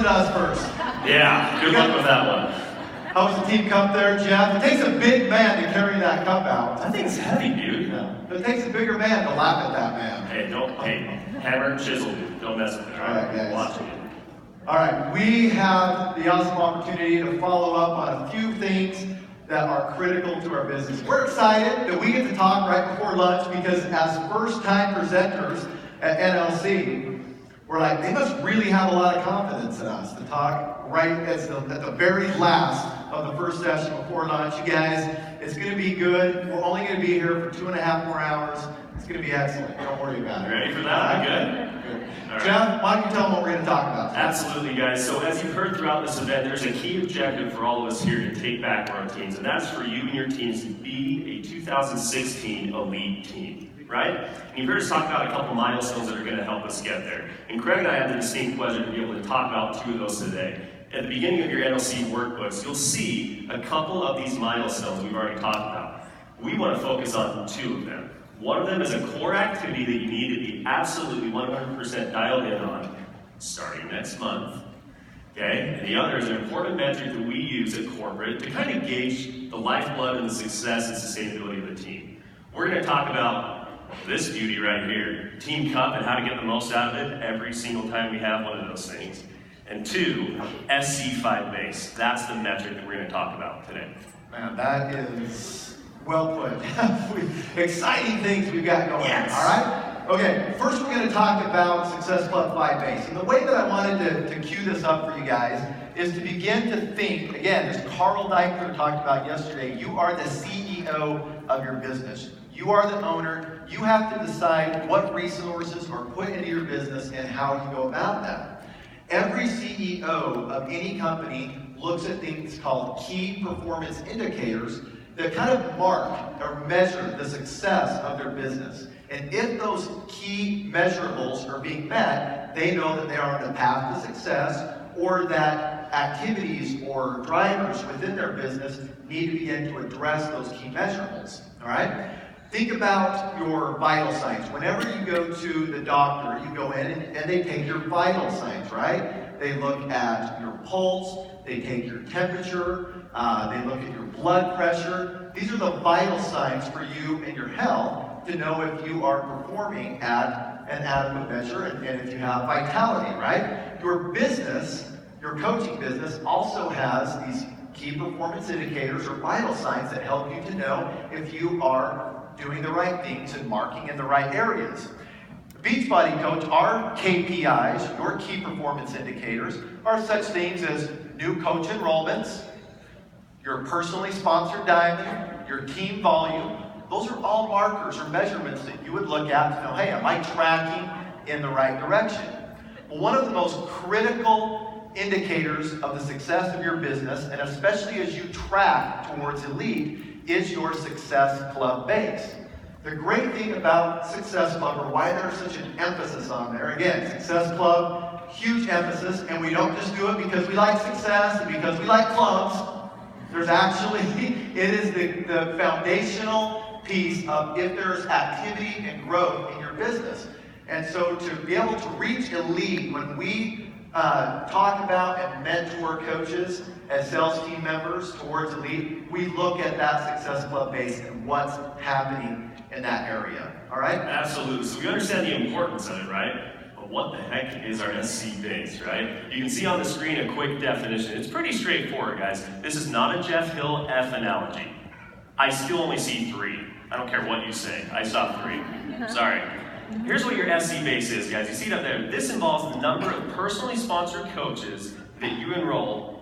at us first. Yeah, good luck with that one. How was the team cup there, Jeff? It takes a big man to carry that cup out. That thing's heavy, dude. Yeah. But it takes a bigger man to laugh at that man. Hey, hammer and chisel, dude. Don't mess with it, all right? Guys. Watch it. All right, we have the awesome opportunity to follow up on a few things that are critical to our business. We're excited that we get to talk right before lunch because as first-time presenters at NLC, we're like, they must really have a lot of confidence in us to talk right at the very last of the first session before lunch. You guys, it's going to be good. We're only going to be here for 2.5 more hours. It's going to be excellent. Don't worry about it. Ready for that? Good. Right. Jeff, why don't you tell them what we're going to talk about today? Absolutely, guys. So as you've heard throughout this event, there's a key objective for all of us here to take back our teams, and that's for you and your teams to be a 2016 elite team, right? And you've heard us talk about a couple milestones that are going to help us get there. And Craig and I have the distinct pleasure to be able to talk about 2 of those today. At the beginning of your NLC workbooks, you'll see a couple of these milestones we've already talked about. We want to focus on 2 of them. One of them is a core activity that you need to be absolutely 100% dialed in on starting next month. Okay? And the other is an important metric that we use at corporate to kind of gauge the lifeblood and the success and sustainability of the team. We're going to talk about this beauty right here, Team Cup, and how to get the most out of it every single time we have one of those things. And 2, SC5 base. That's the metric that we're going to talk about today. Man, that is well put. Exciting things we've got going on, all right? Okay, first we're going to talk about Success Club 5 base. And the way that I wanted to cue this up for you guys is to begin to think, again, as Carl Deichler talked about yesterday, you are the CEO of your business. You are the owner. You have to decide what resources are put into your business and how you go about that. Every CEO of any company looks at things called key performance indicators that kind of mark or measure the success of their business. And if those key measurables are being met, they know that they are on the path to success, or that activities or drivers within their business need to begin to address those key measurables. All right? Think about your vital signs. Whenever you go to the doctor, you go in and they take your vital signs, right? They look at your pulse, they take your temperature, they look at your blood pressure. These are the vital signs for you and your health to know if you are performing at an adequate measure and if you have vitality, right? Your business, your coaching business, also has these key performance indicators or vital signs that help you to know if you are doing the right things and marking in the right areas. Beachbody Coach, our KPIs, your key performance indicators, are such things as new coach enrollments, your personally sponsored diamond, your team volume. Those are all markers or measurements that you would look at to know, hey, am I tracking in the right direction? Well, one of the most critical indicators of the success of your business, and especially as you track towards elite, is your Success Club base. The great thing about Success Club, or why there's such an emphasis on there, again, Success Club, huge emphasis, and we don't just do it because we like success and because we like clubs. There's actually, it is the foundational piece of if there's activity and growth in your business. And so to be able to reach elite, when we talk about and mentor coaches as sales team members towards elite, we look at that Success Club base and what's happening in that area. All right? Absolutely. So we understand the importance of it, right? But what the heck is our SC base, right? You can see on the screen a quick definition. It's pretty straightforward, guys. This is not a Jeff Hill F analogy. I still only see 3. I don't care what you say. I saw 3. Sorry. Here's what your SC base is, guys. You see it up there. This involves the number of personally sponsored coaches that you enroll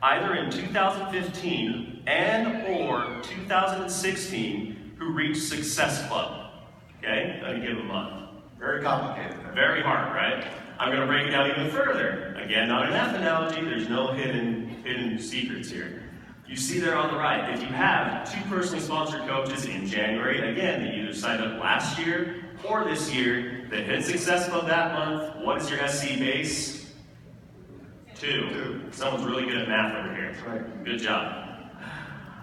either in 2015 and or 2016 who reached Success Club. Okay? Let me give a month. Very complicated. Very hard, right? I'm going to break it down even further. Again, not an F analogy. There's no hidden secrets here. You see there on the right, if you have 2 personally sponsored coaches in January, again, that either signed up last year or this year, that hit Success Club that month, what is your SC base? 2. Someone's really good at math over here. That's right. Good job.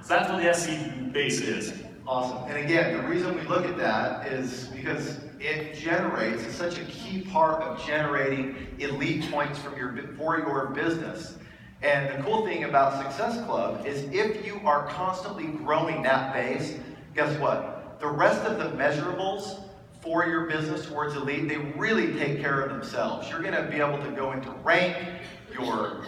So that's what the SC base is. Awesome. And again, the reason we look at that is because it's such a key part of generating elite points for your business. And the cool thing about Success Club is if you are constantly growing that base, guess what? The rest of the measurables for your business towards elite, they really take care of themselves. You're going to be able to go into rank, your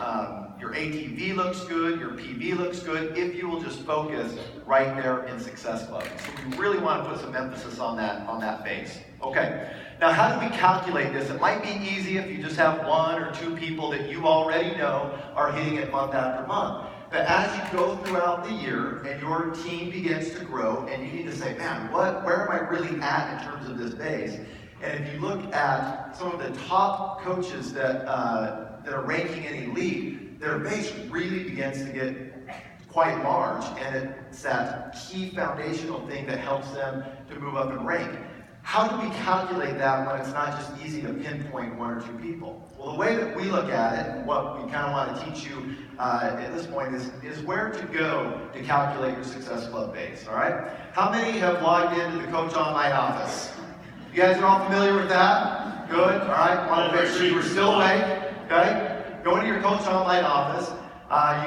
ATV looks good, your PV looks good, if you will just focus right there in Success Club. So we really want to put some emphasis on that base. Okay, now how do we calculate this? It might be easy if you just have 1 or 2 people that you already know are hitting it month after month. But as you go throughout the year and your team begins to grow and you need to say, man, where am I really at in terms of this base? And if you look at some of the top coaches that are ranking in elite, their base really begins to get quite large, and it's that key foundational thing that helps them to move up in rank. How do we calculate that when it's not just easy to pinpoint 1 or 2 people? Well, the way that we look at it, and what we kind of want to teach you at this point is where to go to calculate your Success Club base, all right? How many have logged into the Coach Online office? You guys are all familiar with that? Good, all right? Want to make sure you're still awake, okay? Go into your Coach Online office.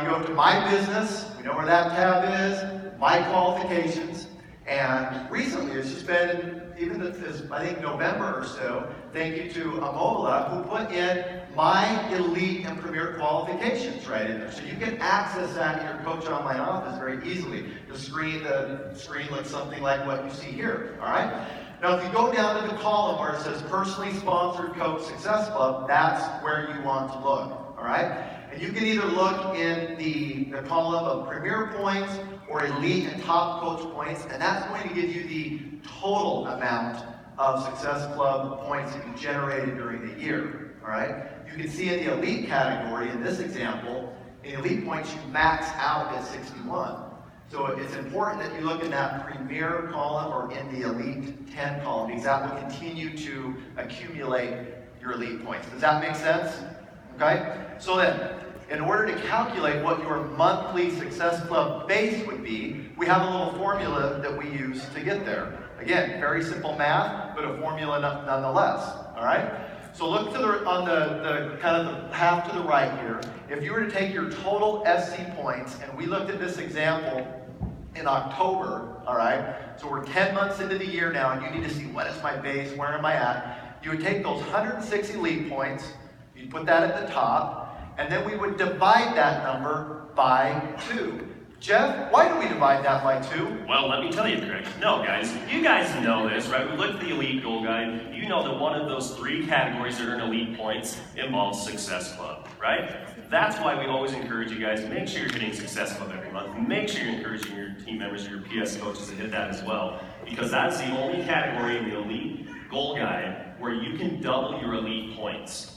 You go to My Business. We know where that tab is. My Qualifications. And recently, it's just been, even this, I think, November or so, thank you to Amola, who put in My Elite and Premier Qualifications right in there. So you can access that in your Coach Online office very easily. The screen looks something like what you see here, all right? Now, if you go down to the column where it says Personally Sponsored Coach Success Club, that's where you want to look, all right? And you can either look in the column of Premier Points or Elite and Top Coach Points, and that's going to give you the total amount of Success Club points that you generated during the year, all right? You can see in the Elite category, in this example, in Elite points, you max out at 61. So it's important that you look in that Premier column or in the Elite 10 column, because that will continue to accumulate your Elite points. Does that make sense? Okay? So then, in order to calculate what your monthly Success Club base would be, we have a little formula that we use to get there. Again, very simple math, but a formula nonetheless. All right? So look on the kind of the half to the right here. If you were to take your total SC points, and we looked at this example in October, all right? So we're 10 months into the year now, and you need to see what is my base, where am I at? You would take those 106 elite points, you'd put that at the top, and then we would divide that number by 2. Jeff, why do we divide that by 2? Well, let me tell you, Craig. No, guys, you guys know this, right? We looked at the Elite Goal Guide. You know that one of those 3 categories that earn elite points involves Success Club, right? That's why we always encourage you guys, make sure you're hitting Success Club every month. Make sure you're encouraging your team members, your PS coaches to hit that as well, because that's the only category in the Elite Goal Guide where you can double your elite points.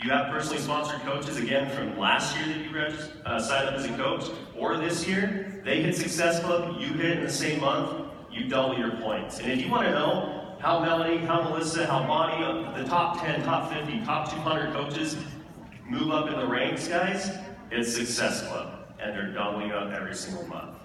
You have personally sponsored coaches, again, from last year that you signed up as a coach, or this year, they hit Success Club, you hit it in the same month, you double your points. And if you want to know how Melanie, how Melissa, how Bonnie, the top 10, top 50, top 200 coaches move up in the ranks, guys, it's Success Club, and they're doubling up every single month.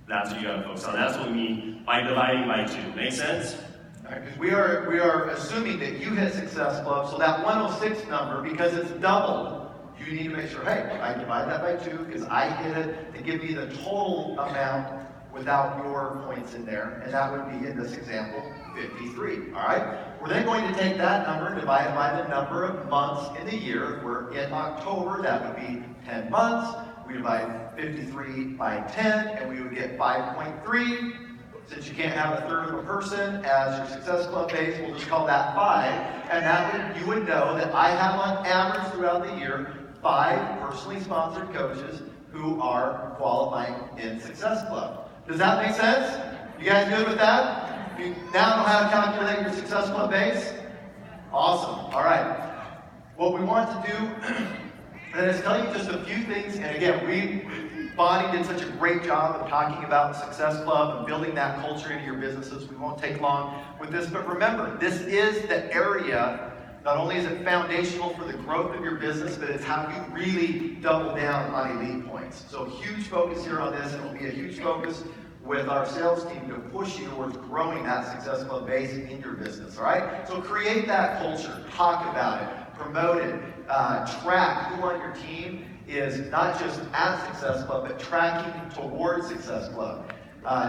That's what you got to focus on. That's what we mean by dividing by 2. Make sense? Right, we are assuming that you hit Success Club, so that 106 number, because it's doubled, you need to make sure, hey, I divide that by 2 because I hit it to give me the total amount without your points in there, and that would be, in this example, 53, all right? We're then going to take that number and divide it by the number of months in the year. We're in October, that would be 10 months. We divide 53 by 10, and we would get 5.3. Since you can't have a third of a person as your Success Club base, we'll just call that 5. And you would know that I have on average throughout the year 5 personally sponsored coaches who are qualifying in Success Club. Does that make sense? You guys good with that? You now know how to calculate your Success Club base? Awesome. All right. What we want to do is tell you just a few things. And again, Bonnie did such a great job of talking about Success Club and building that culture into your businesses. We won't take long with this, but remember, this is the area, not only is it foundational for the growth of your business, but it's how you really double down on elite points. So huge focus here on this, and it will be a huge focus with our sales team to push you towards growing that Success Club base in your business, all right? So create that culture, talk about it, promote it, track who on your team is not just at Success Club, but tracking towards Success Club.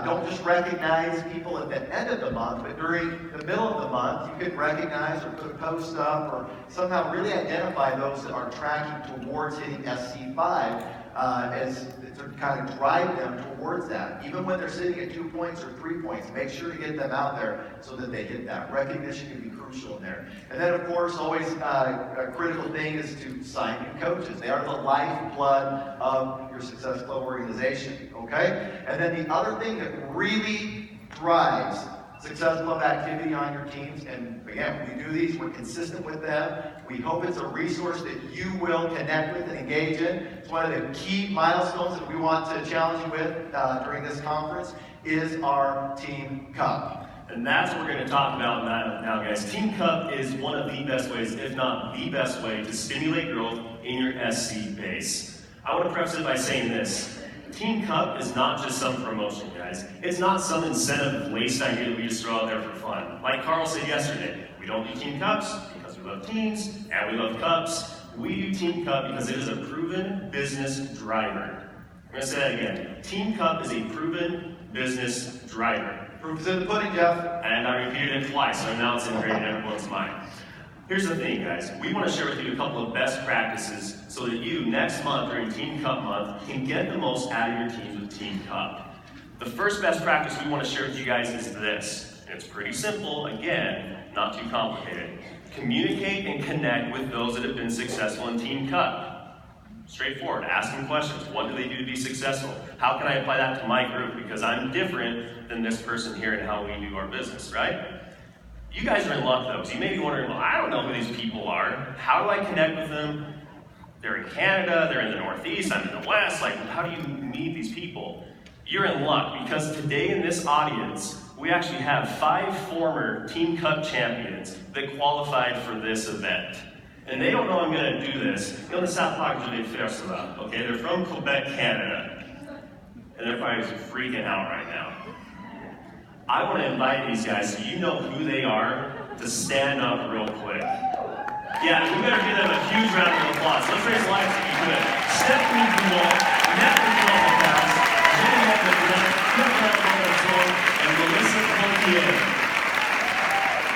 Don't just recognize people at the end of the month, but during the middle of the month, you can recognize or put a post up or somehow really identify those that are tracking towards hitting SC5 as to kind of drive them towards that. Even when they're sitting at 2 points or 3 points, make sure to get them out there so that they hit that. Recognition can be crucial in there. And then, of course, always a critical thing is to sign new coaches. They are the lifeblood of your Success Club organization, okay? And then the other thing that really drives Success Club activity on your teams, and again, we do these, we're consistent with them. We hope it's a resource that you will connect with and engage in. It's one of the key milestones that we want to challenge you with during this conference is our Team Cup. And that's what we're going to talk about now, guys. Team Cup is one of the best ways, if not the best way, to stimulate growth in your SC base. I want to preface it by saying this. Team Cup is not just some promotion, guys. It's not some incentive-laced idea that we just throw out there for fun. Like Carl said yesterday, we don't do Team Cups because we love teams and we love cups. We do Team Cup because it is a proven business driver. I'm going to say that again. Team Cup is a proven business driver. Proof's in the pudding, Jeff. And I repeated it twice, so now it's ingrained in everyone's mind. Here's the thing, guys. We want to share with you a couple of best practices so that you, next month during Team Cup month, can get the most out of your teams with Team Cup. The first best practice we want to share with you guys is this. It's pretty simple, again, not too complicated. Communicate and connect with those that have been successful in Team Cup. Straightforward, ask them questions. What do they do to be successful? How can I apply that to my group? Because I'm different than this person here in how we do our business, right? You guys are in luck though, so you may be wondering, well, I don't know who these people are. How do I connect with them? They're in Canada, they're in the Northeast, I'm in the West. Like, how do you meet these people? You're in luck because today in this audience, we actually have 5 former Team Cup champions that qualified for this event. And they don't know I'm going to do this. Ils ne savent pas que je vais faire cela. Okay, they're from Quebec, Canada. And they're probably freaking out right now. I want to invite these guys so you know who they are to stand up real quick. Yeah, we better give them a huge round of applause. Let's raise lights if you could. Stephanie Dumont, Mathewson and and Melissa Colyar.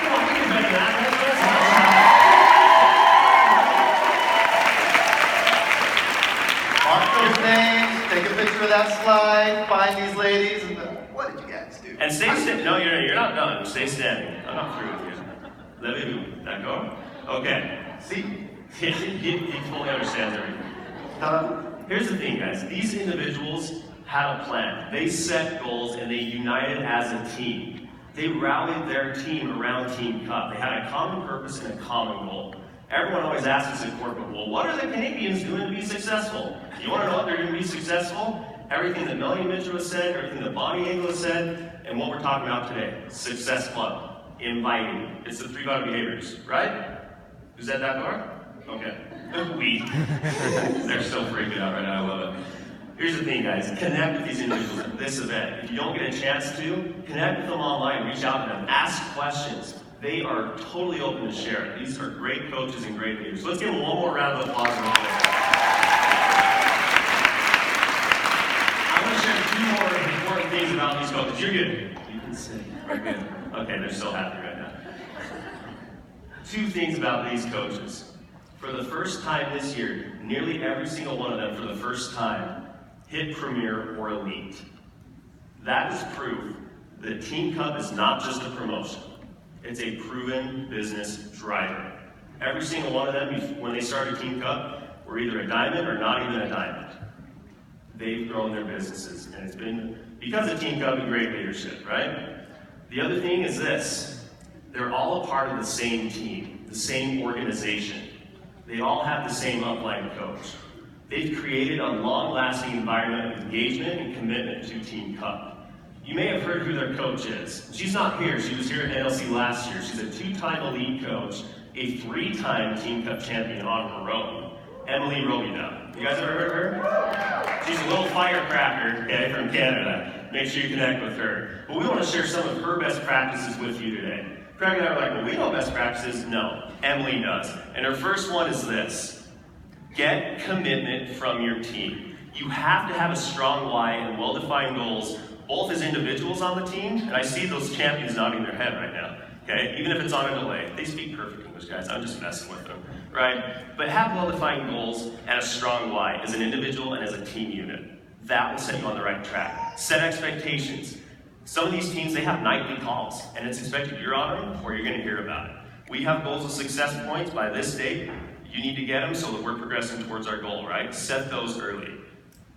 Come on, we can better that. Mark those names, take a picture of that slide, find these ladies, and what did you guys do? And stay standing. No, you're not done. Stay standing. I'm not through with you. Levez-vous. D'accord? Okay. See? He fully understands everything. Here's the thing, guys. These individuals had a plan. They set goals and they united as a team. They rallied their team around Team Cup. They had a common purpose and a common goal. Everyone always asks us in corporate, well, what are the Canadians doing to be successful? You want to know what they're doing to be successful? Everything that Melanie Mitchell has said, everything that Bonnie Engel has said, and what we're talking about today, Success Club, inviting. It's the 3 vital behaviors, right? Who said that part? Okay. We. They're still freaking out right now, I love it. Here's the thing, guys. Connect with these individuals at this event. If you don't get a chance to, connect with them online, reach out to them, ask questions. They are totally open to share. These are great coaches and great leaders. So let's give them one more round of applause real quick. I want to share 2 more important things about these coaches. You're good. You can sit. Very good. Okay, they're so happy right now. 2 things about these coaches. For the first time this year, nearly every single one of them, for the first time, hit Premier or Elite. That is proof that Team Cup is not just a promotion. It's a proven business driver. Every single one of them, when they started Team Cup, were either a diamond or not even a diamond. They've grown their businesses, and it's been because of Team Cup and great leadership, right? The other thing is this. They're all a part of the same team, the same organization. They all have the same upline coach. They've created a long-lasting environment of engagement and commitment to Team Cup. You may have heard who their coach is. She's not here. She was here at NLC last year. She's a 2-time elite coach, a 3-time Team Cup champion on her own, Emily Robida. You guys ever heard of her? She's a little firecracker, okay, from Canada. Make sure you connect with her. But we want to share some of her best practices with you today. Craig and I were like, well, we know best practices. No, Emily does. And her first one is this. Get commitment from your team. You have to have a strong why and well-defined goals, both as individuals on the team, and I see those champions nodding their head right now, okay? Even if it's on a delay. They speak perfect English, guys. I'm just messing with them, right? But have well-defined goals and a strong why as an individual and as a team unit. That will set you on the right track. Set expectations. Some of these teams, they have nightly calls, and it's expected you're on them or you're going to hear about it. We have goals of success points by this date. You need to get them so that we're progressing towards our goal, right? Set those early.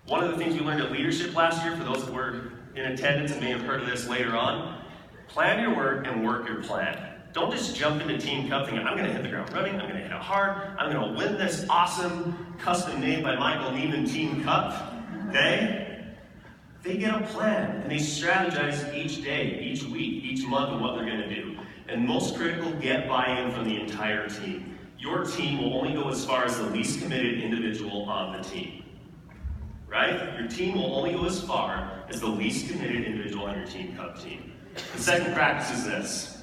One of the things we learned at leadership last year, for those that were in attendance and may have heard of this later on, plan your work and work your plan. Don't just jump into Team Cup thinking, I'm going to hit the ground running, I'm going to hit it hard, I'm going to win this awesome, custom-made by Michael Neiman Team Cup, okay? They get a plan, and they strategize each day, each week, each month of what they're going to do. And most critical, get buy-in from the entire team. Your team will only go as far as the least committed individual on the team. Right? Your team will only go as far as the least committed individual on your Team Cup team. The second practice is this.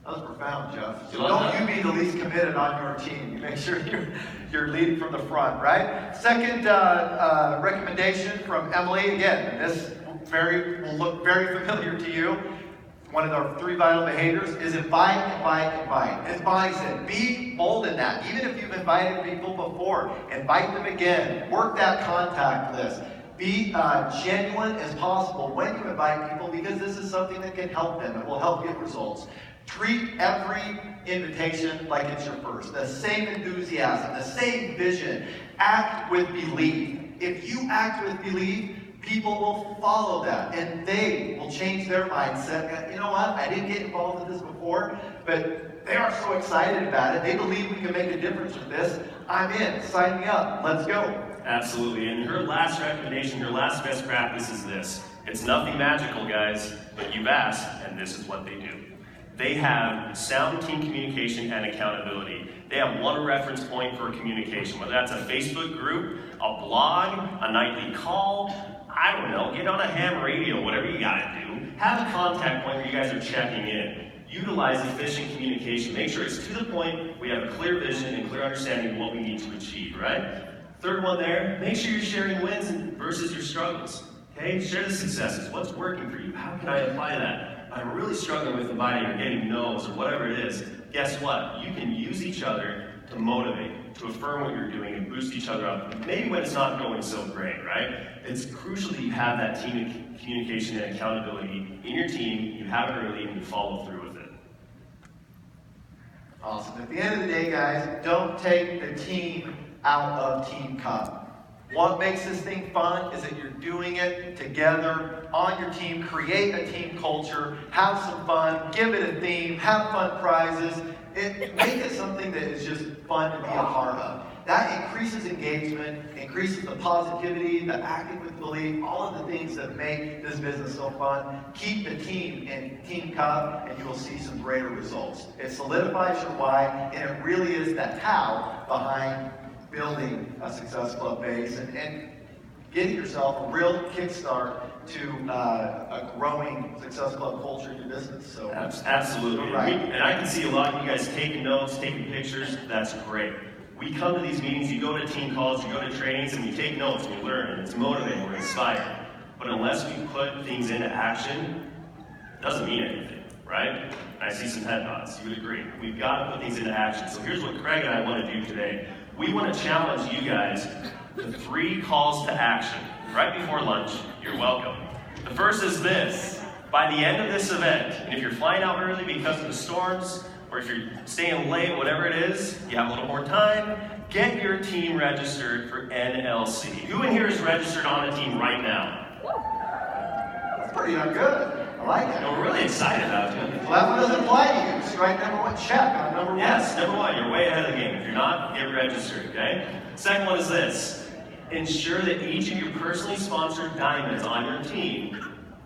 That was profound, Jeff. So don't you be the least committed on your team. You make sure you're leading from the front, right? Second recommendation from Emily. Again, this will look very familiar to you. One of our 3 vital behaviors is invite, invite, invite. As Bonnie said, be bold in that. Even if you've invited people before, invite them again. Work that contact list. Be genuine as possible when you invite people, because this is something that can help them. It will help get results. Treat every invitation like it's your first. The same enthusiasm, the same vision. Act with belief. If you act with belief, people will follow that, and they will change their mindset. You know what? I didn't get involved in this before, but they are so excited about it. They believe we can make a difference with this. I'm in. Sign me up. Let's go. Absolutely. And her last recommendation, her last best practice is this. It's nothing magical, guys, but you've asked, and this is what they do. They have sound team communication and accountability. They have one reference point for communication, whether that's a Facebook group, a blog, a nightly call, I don't know, get on a ham radio, whatever you gotta do. Have a contact point where you guys are checking in. Utilize efficient communication. Make sure it's to the point, we have a clear vision and clear understanding of what we need to achieve, right? Third one there, make sure you're sharing wins versus your struggles. Okay, share the successes. What's working for you? How can I apply that? I'm really struggling with inviting or getting no's or whatever it is. Guess what? You can use each other to motivate, to affirm what you're doing and boost each other up. Maybe when it's not going so great, right? It's crucial that you have that team communication and accountability in your team, you have it early, and you follow through with it. Awesome. At the end of the day, guys, don't take the team out of Team Cup. What makes this thing fun is that you're doing it together on your team. Create a team culture, have some fun, give it a theme, have fun prizes. Make it something that is just fun to be a part of. That increases engagement, increases the positivity, the acting with belief, all of the things that make this business so fun. Keep the team in Team Cup, and you will see some greater results. It solidifies your why, and it really is that how behind building a Success Club base and getting yourself a real kickstart to a growing Success Club culture in your business. So absolutely, right. And I can see a lot of you guys taking notes, taking pictures. That's great. We come to these meetings, you go to team calls, you go to trainings, and we take notes, we learn, and it's motivating, we're inspired. But unless we put things into action, it doesn't mean anything, right? I see some head nods. You would agree. We've got to put things into action. So here's what Craig and I want to do today. We want to challenge you guys to 3 calls to action. Right before lunch, you're welcome. The first is this. By the end of this event, and if you're flying out early because of the storms, or if you're staying late, whatever it is, you have a little more time, get your team registered for NLC. Who in here is registered on a team right now? That's pretty darn good. I like it. We're really excited about it. Well, that one doesn't apply to you. Strike number 1, check on number 1. Yes, number 1, you're way ahead of the game. If you're not, get registered, okay? Second one is this. Ensure that each of your personally sponsored diamonds on your team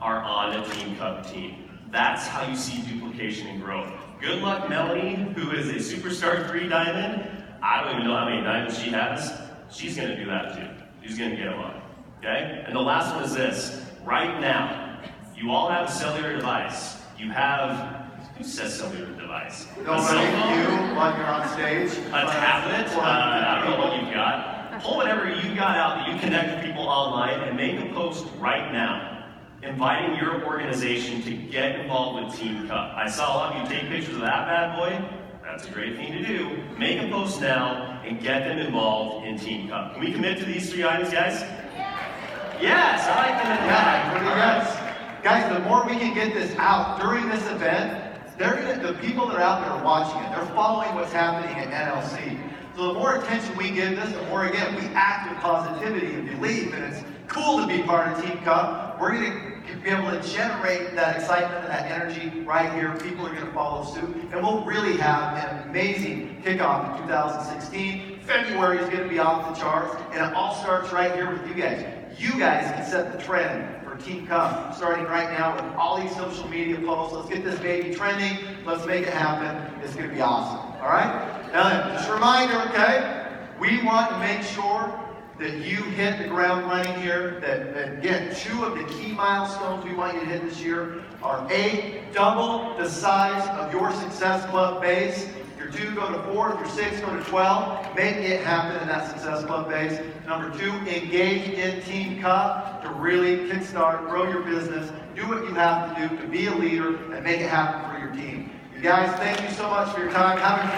are on a Team Cup team. That's how you see duplication and growth. Good luck, Melanie, who is a Superstar 3 diamond. I don't even know how many diamonds she has. She's going to do that too. She's going to get them on, okay? And the last one is this. Right now, You all have a cellular device. You have, who says cellular device? No, A cell phone? you, while you're on stage. A tablet? I don't know what you've got. Pull whatever you got out that you connect with people online and make a post right now, inviting your organization to get involved with Team Cup. I saw a lot of you take pictures of that bad boy. That's a great thing to do. Make a post now and get them involved in Team Cup. Can we commit to these 3 items, guys? Yes, I like them. Yeah, what do you guys? Guys, the more we can get this out during this event, the people that are out there are watching it. They're following what's happening at NLC. So the more attention we give this, the more, again, we act with positivity and belief, and it's cool to be part of Team Cup. We're going to be able to generate that excitement and that energy right here. People are going to follow suit, and we'll really have an amazing kickoff in 2016. February is going to be off the charts, and it all starts right here with you guys. You guys can set the trend for Team Cup, starting right now with all these social media posts. Let's get this baby trending. Let's make it happen. It's going to be awesome. All right? Now then, just a reminder, okay? We want to make sure that you hit the ground running here. That again, 2 of the key milestones we want you to hit this year are A, double the size of your Success Club base. If your 2 go to 4, if your 6 go to 12, make it happen in that Success Club base. Number 2, engage in Team Cup to really kickstart, grow your business, do what you have to do to be a leader and make it happen for your team. You guys, thank you so much for your time. Have a great